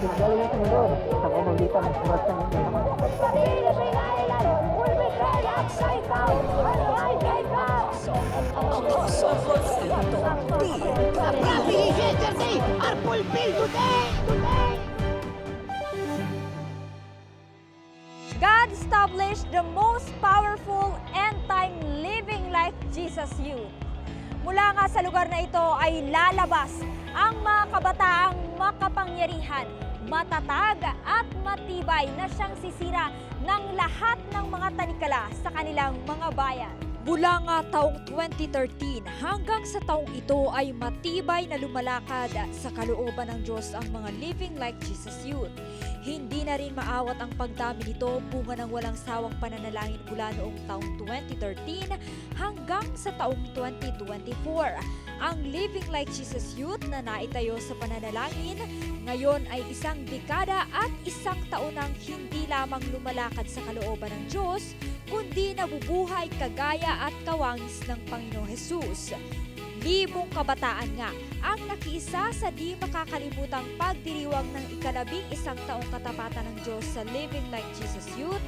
Galing sa mundo sa pamamagitan ng sulat ng inyong naman. Yesterday are fulfilled today. God established the most powerful end-time living like Jesus Youth. Mula nga sa lugar na ito ay lalabas ang mga kabataang makapangyarihan, matatag at matibay na siyang sisira ng lahat ng mga tanikala sa kanilang mga bayan. Mula nga taong 2013 hanggang sa taong ito ay matibay na lumalakad sa kalooban ng Diyos ang mga Living Like Jesus Youth. Hindi na rin maawat ang pagdami nito bunga ng walang sawang pananalangin mula noong taong 2013 hanggang sa taong 2024. Ang Living Like Jesus Youth na naitayo sa pananalangin ngayon ay isang dekada at isang taon nang hindi lamang lumalakad sa kalooban ng Diyos, kundi nabubuhay kagaya at kawangis ng Panginoong Hesus. Libong kabataan nga ang nakiisa sa di makakalimutang pagdiriwang ng ika-11 taong katapatan ng Diyos sa Living Like Jesus Youth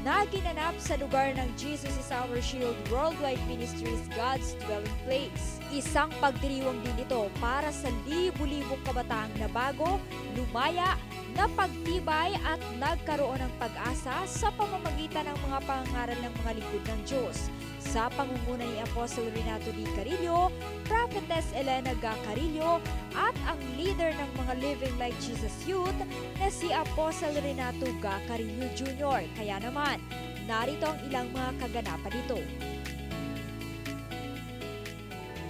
na ginanap sa lugar ng Jesus is Our Shield Worldwide Ministries God's Dwelling Place. Isang pagdiriwang din ito para sa libu-libong kabataang nabago, lumaya, napagtibay at nagkaroon ng pag-asa sa pamamagitan ng mga pangangaral ng mga lingkod ng Diyos. Sa pangunguna ni Apostle Renato D. Carillo, Prophetess Elena G. Carillo at ang leader ng mga Living Like Jesus Youth na si Apostle Renato G. Carillo Jr. Kaya naman, narito ang ilang mga kaganapan nito.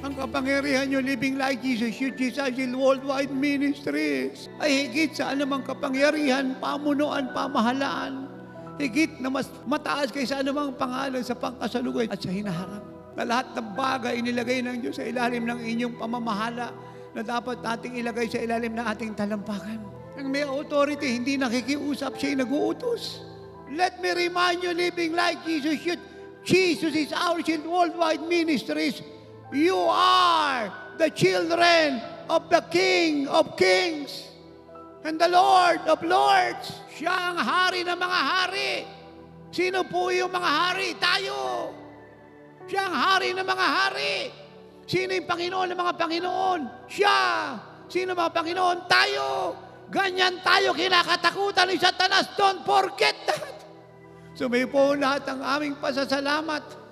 Ang kapangyarihan nyo, Living Like Jesus Youth, Jesus Worldwide Ministries, ay higit sa anumang kapangyarihan, pamunuan, pamahalaan, higit na mas mataas kaysa anumang pangalan sa pangkasalukuyan at sa hinaharap. Na lahat ng bagay inilagay ng Diyos sa ilalim ng inyong pamamahala na dapat nating ilagay sa ilalim ng ating talampakan. Ang may authority, hindi nakikiusap, siya'y nag-uutos. Let me remind you, Living Like Jesus Youth, Jesus is Our Shield Worldwide Ministries. You are the children of the King of Kings and the Lord of Lords. Siya ang hari ng mga hari. Sino po yung mga hari? Tayo. Siya ang hari ng mga hari. Sino yung Panginoon ng mga Panginoon? Siya. Sino mga Panginoon? Tayo. Ganyan tayo kinakatakutan ni Satanas. Don't forget that. Sumayo po lahat ang aming pasasalamat.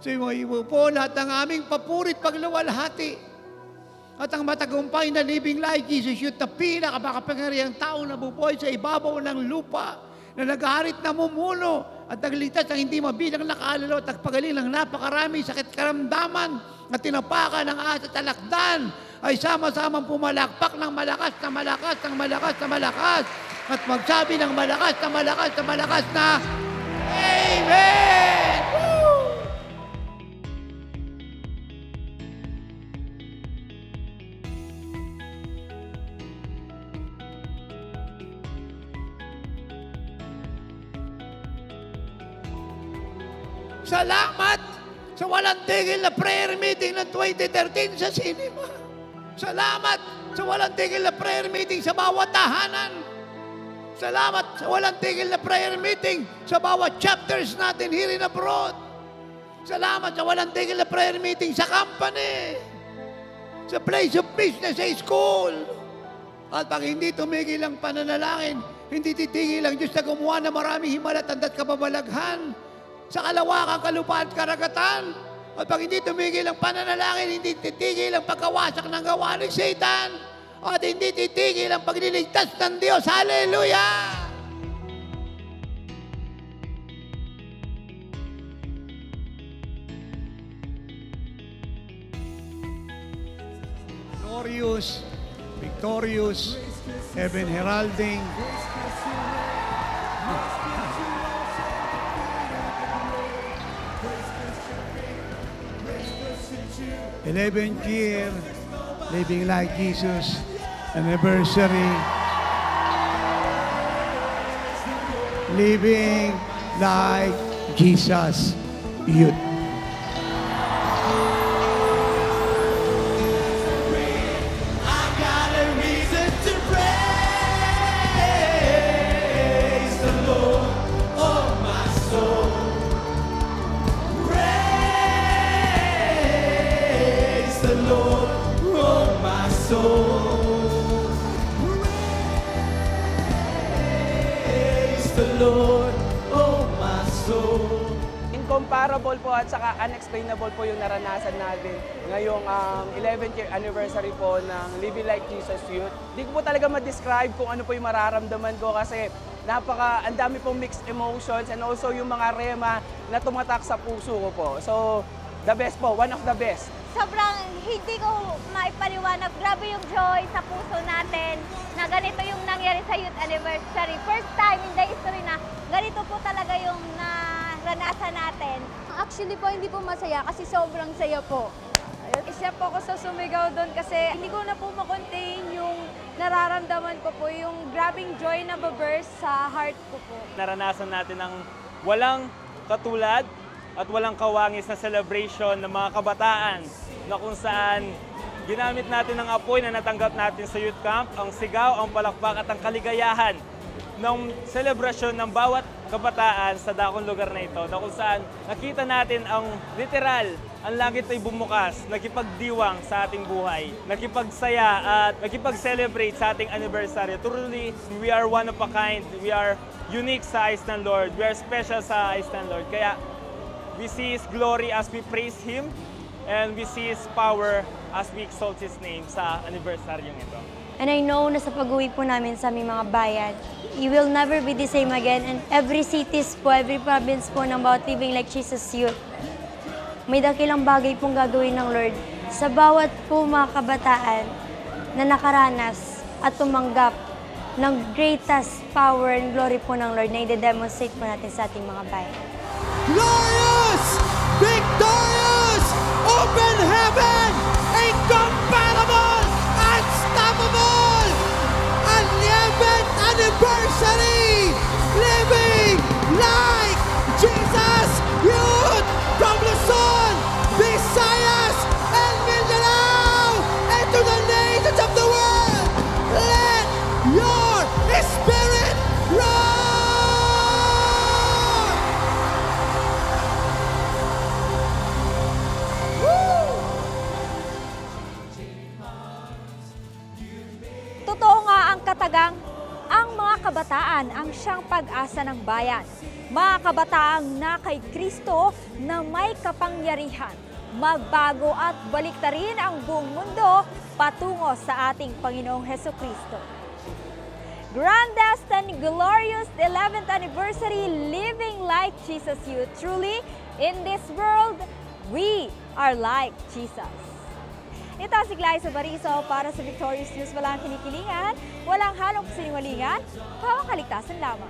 Sumayo po lahat ang aming papurit pagluwalhati. At ang matagumpay na Living Like Jesus Youth na pinakamakapangyarihang tao na bubuhay sa ibabaw ng lupa, na naghaharit na mumuno at nagliligtas ng hindi mabilang nakaalalo at nagpagaling ng napakarami sakit karamdaman at tinapakan ng asa at alakdan ay sama-samang pumalakpak ng malakas na malakas ng malakas na malakas at magsabi ng malakas na malakas na malakas na Amen! Woo! Salamat sa walang tigil na prayer meeting ng 2013 sa cinema. Salamat sa walang tigil na prayer meeting sa bawat tahanan. Salamat sa walang tigil na prayer meeting sa bawat chapters natin here in abroad. Salamat sa walang tigil na prayer meeting sa company, sa place of business, sa school. At pag hindi tumigil ang pananalangin, hindi titigil ang Diyos na gumawa na maraming himala at andat kababalaghan sa kalawakan, kalupaan at karagatan. At pag hindi tumigil ang pananalangin, hindi titigil ang pagkawasak ng gawa ng Satan. At hindi titigil ang pagliligtas ng Diyos. Hallelujah! Glorious, victorious, heaven heralding, 11th year, Living Like Jesus, anniversary, Living Like Jesus Youth. I got a reason to pray. Lord, oh my soul. Incomparable po at saka unexplainable po yung naranasan natin ngayong 11th year anniversary po ng Living Like Jesus Youth. Di ko po talaga ma-describe kung ano po yung mararamdaman ko kasi ang dami pong mixed emotions and also yung mga rema na tumatak sa puso ko po. So, the best po, one of the best. Sobrang hindi ko maipaliwanag. Grabe yung joy sa puso natin na ganito yung nangyari sa youth anniversary. First time in the history na ganito po talaga yung naranasan natin. Actually po, hindi po masaya kasi sobrang saya po. Isa po ako sa sumigaw doon kasi hindi ko na po makontain yung nararamdaman ko po, yung grabing joy na baburst sa heart ko po. Naranasan natin ang walang katulad at walang kawangis na celebration ng mga kabataan na kung saan ginamit natin ang apoy na natanggap natin sa youth camp, ang sigaw, ang palakpak at ang kaligayahan ng selebrasyon ng bawat kabataan sa dakong lugar na ito, na kung saan nakita natin ang literal, ang langit ay bumukas, nakipagdiwang sa ating buhay, nakipagsaya at nakipag-celebrate sa ating anniversary. Truly, we are one of a kind, we are unique sa eyes ng Lord, we are special sa eyes ng Lord. Kaya we see His glory as we praise Him, and we see His power as we exalt His name sa anniversary ito. And I know na sa pag-uwi po namin sa aming mga bayan, you will never be the same again. And every cities po, every province po ng bawat Living Like Jesus Youth, may dakilang bagay pong gagawin ng Lord sa bawat po mga kabataan na nakaranas at tumanggap ng greatest power and glory po ng Lord na i-demonstrate po natin sa ating mga bayan. Glorious! Victorious! Open heaven! Incomparable! Unstoppable! 11th anniversary! Living like Jesus Youth! From Luzon, Visayas, and Mindanao, and to the nations of the world, let your spirit roar! Totoo nga ang katagang, ang mga kabataan ang siyang pag-asa ng bayan. Mga kabataang na kay Kristo na may kapangyarihan, magbago at baliktarin ang buong mundo patungo sa ating Panginoong Hesukristo. Grandest and glorious 11th anniversary Living Like Jesus Youth. Truly, in this world, we are like Jesus. Ito si Glyza Bariso para sa Victorious News. Walang kinikilingan, walang halong kasinungalingan, pawang kaligtasan lamang.